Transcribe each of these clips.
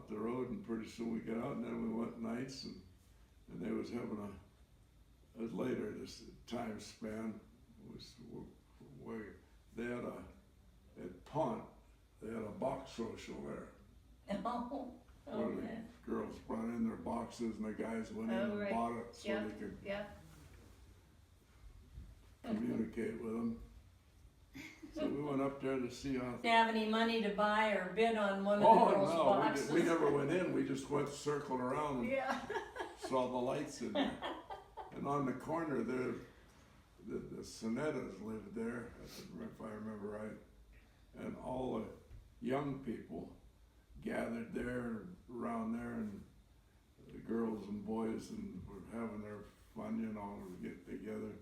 up the road, and pretty soon we got out, and then we went nights, and they was having later this time span was where they had at Punt, they had a box social there. Oh, Where okay. the girls brought in their boxes and the guys went in and right. bought it so Yeah. they could Yeah. communicate with them. So we went up there to see how. Do you have any money to buy or bid on one of the Oh girls' no, boxes? we never went in. We just went circling around and Yeah. saw the lights in there. And on the corner there, the Sonettas lived there, if I remember right. And all the young people gathered there, around there, and the girls and boys and were having their fun, you know, and get together.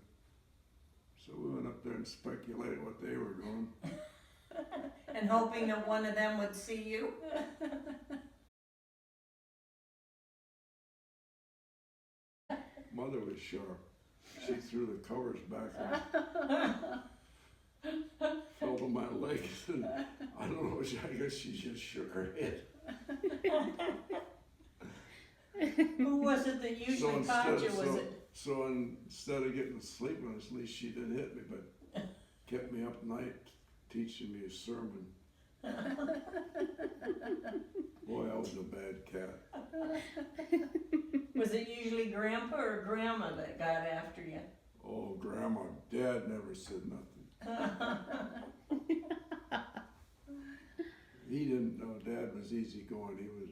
So we went up there and speculated what they were doing. And hoping that one of them would see you? Mother was sharp. She threw the covers back and fell to my legs, and I don't know, I guess she just shook her head. Who was it that usually caught you? Was it? So instead of getting sleepless, at least she didn't hit me, but kept me up night teaching me a sermon. Boy, I was a bad cat. Was it usually Grandpa or Grandma that got after you? Oh, Grandma, Dad never said nothing. He didn't know Dad was easygoing. He was.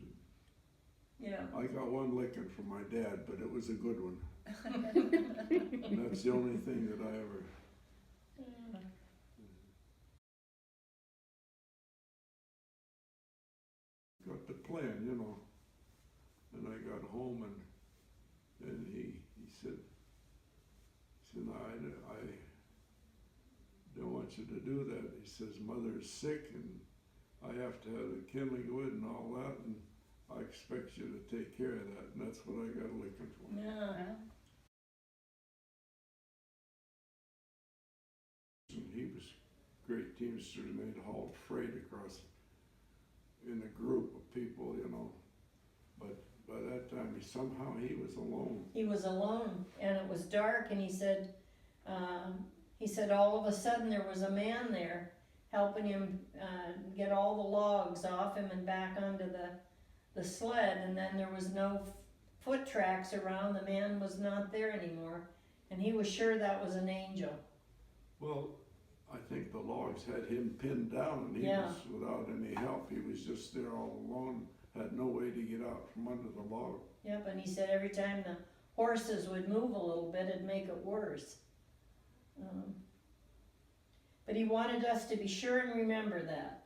Yeah. I got one licking from my dad, but it was a good one. And that's the only thing that I ever. Got the plan, you know. And I got home, and he said, no, I don't want you to do that. He says, Mother's sick, and I have to have the kindling wood and all that, and I expect you to take care of that. And that's what I got a licking for. Yeah. And he was a great teamster, and they'd hauled freight across in a group of people, you know. But by that time, somehow he was alone. He was alone, and it was dark, and he said all of a sudden there was a man there helping him get all the logs off him and back onto the sled, and then there was no foot tracks around. The man was not there anymore, and he was sure that was an angel. Well, I think the logs had him pinned down, and he was without any help. He was just there all alone, had no way to get out from under the log. Yep, and he said every time the horses would move a little bit, it'd make it worse. But he wanted us to be sure and remember that.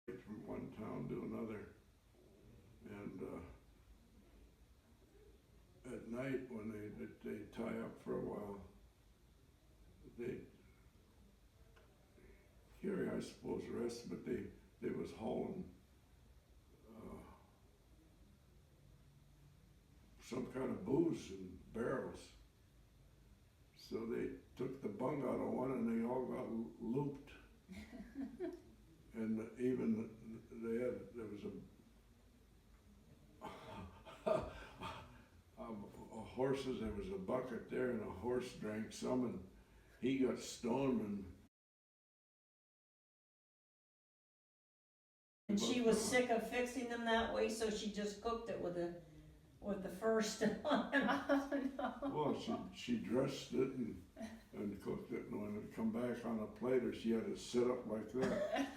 From one town to another, and at night when they tie up for a while, they carry, I suppose, the rest, but they was hauling some kind of booze in barrels. So they took the bung out of one, and they all got looped. And even there was horses. There was a bucket there, and a horse drank some, and he got stoned. And she was sick of fixing them that way, so she just cooked it with the first one. Well, she dressed it and cooked it, and when it come back on a plate, or she had to sit up like that.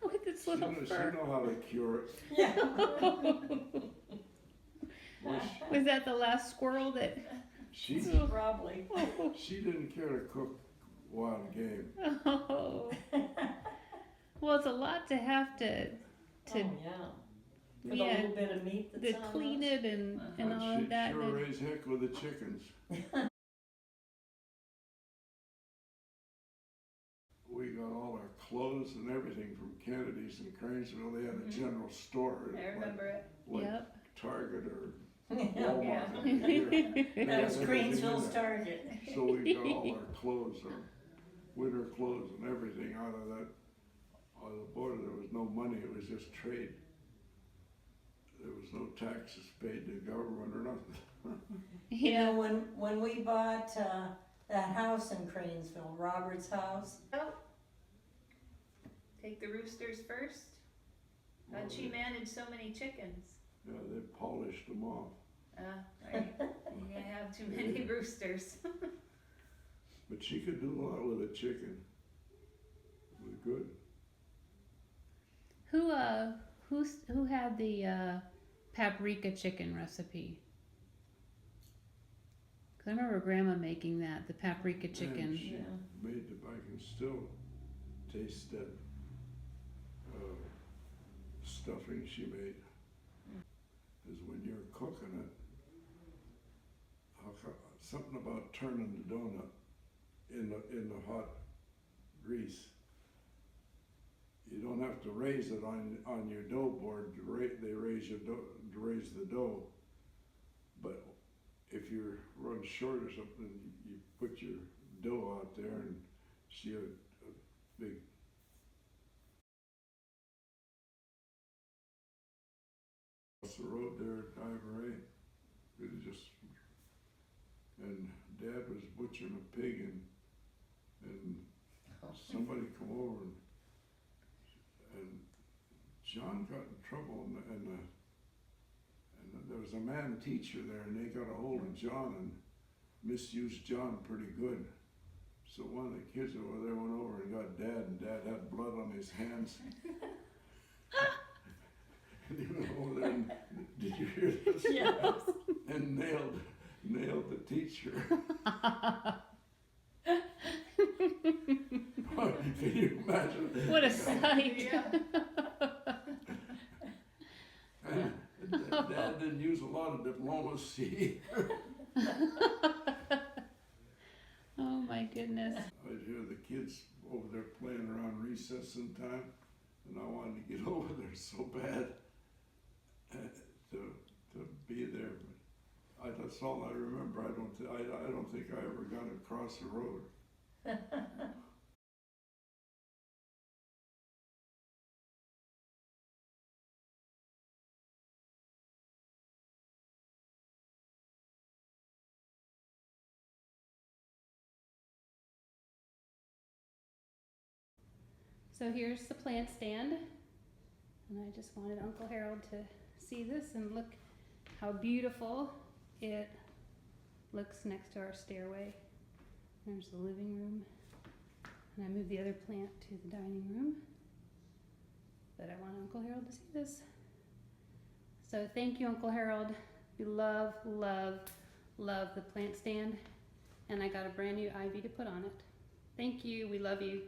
With its little She fur. know how to cure it. Yeah. Was that the last squirrel that? She Probably. she didn't care to cook wild game. Oh. Well, it's a lot to have to Oh, yeah. For the yeah, little bit of meat that's to on clean those. it and all She of that. sure and- raised heck with the chickens. We got all our clothes and everything from Kennedy's and Cranesville. They had a general store. I remember it. Like Yep. Target or Walmart in here. They That was had everything in Cranesville's there. Target. So we got all our clothes, our winter clothes and everything out of that, on the border. There was no money, it was just trade. There was no taxes paid to the government or nothing. You know, when we bought, that house in Cranesville, Robert's house, Oh. Take the roosters first. How'd she manage so many chickens? Yeah, they polished them off. Right. You can't have too many roosters. But she could do a lot with a chicken. It was good. Who had the paprika chicken recipe? 'Cause I remember Grandma making that, the paprika chicken. And she Yeah. made the, I can still taste that stuffing she made. Is when you're cooking it, something about turning the donut in the hot grease. You don't have to raise it on your dough board. They raise your dough to raise the dough. But if you run short or something, you put your dough out there and see a big across the road there at Ivory. It was just, and Dad was butchering a pig and somebody come over and John got in trouble and there was a man teacher there and they got a hold of John and misused John pretty good. So one of the kids over there went over and got Dad and Dad had blood on his hands. And he went over there and, did you hear this? Yes. And nailed the teacher. Can you imagine? What a sight! And Dad didn't use a lot of diplomacy. Oh my goodness. I'd hear the kids over there playing around recess sometime, and I wanted to get over there so bad to be there. But that's all I remember. I don't think I ever got across the road. So here's the plant stand, and I just wanted Uncle Harold to see this and look how beautiful it looks next to our stairway. There's the living room, and I moved the other plant to the dining room, but I want Uncle Harold to see this. So thank you, Uncle Harold. We love, love, love the plant stand, and I got a brand new ivy to put on it. Thank you, we love you.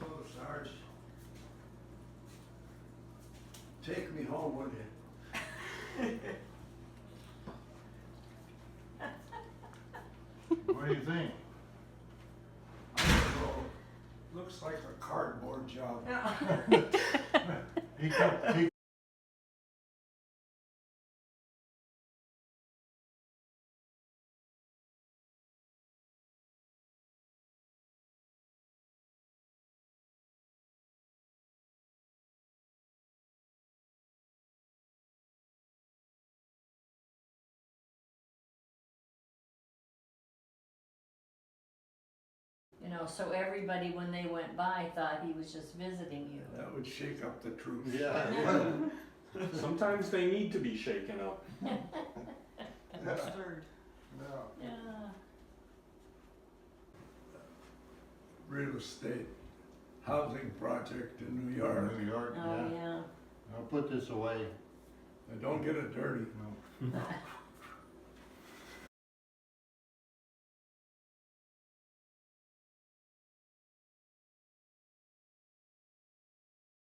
Oh, Sarge, take me home, would you? What do you think? Looks like a cardboard job. He You know, so everybody, when they went by, thought he was just visiting you. That would shake up the troops. Yeah. Sometimes they need to be shaken up. Stirred. No. Yeah. Real estate housing project in New York. New York, Oh, yeah. yeah. I'll put this away. And don't get it dirty.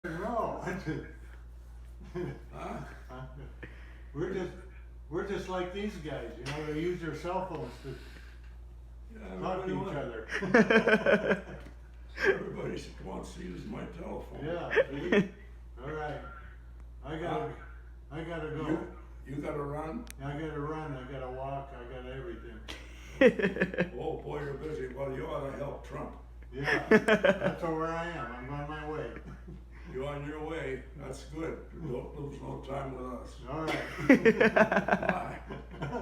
No. Huh? We're just like these guys, you know, they use their cell phones to Yeah, talk to each everybody other. Everybody wants to use my telephone. Yeah, see? All right. I gotta go. You gotta run? I gotta run, I gotta walk, I got everything. Oh, boy, you're busy. Well, you ought to help Trump. Yeah, that's where I am, I'm on my way. You're on your way. That's good. Don't lose no time with us. All right. Bye.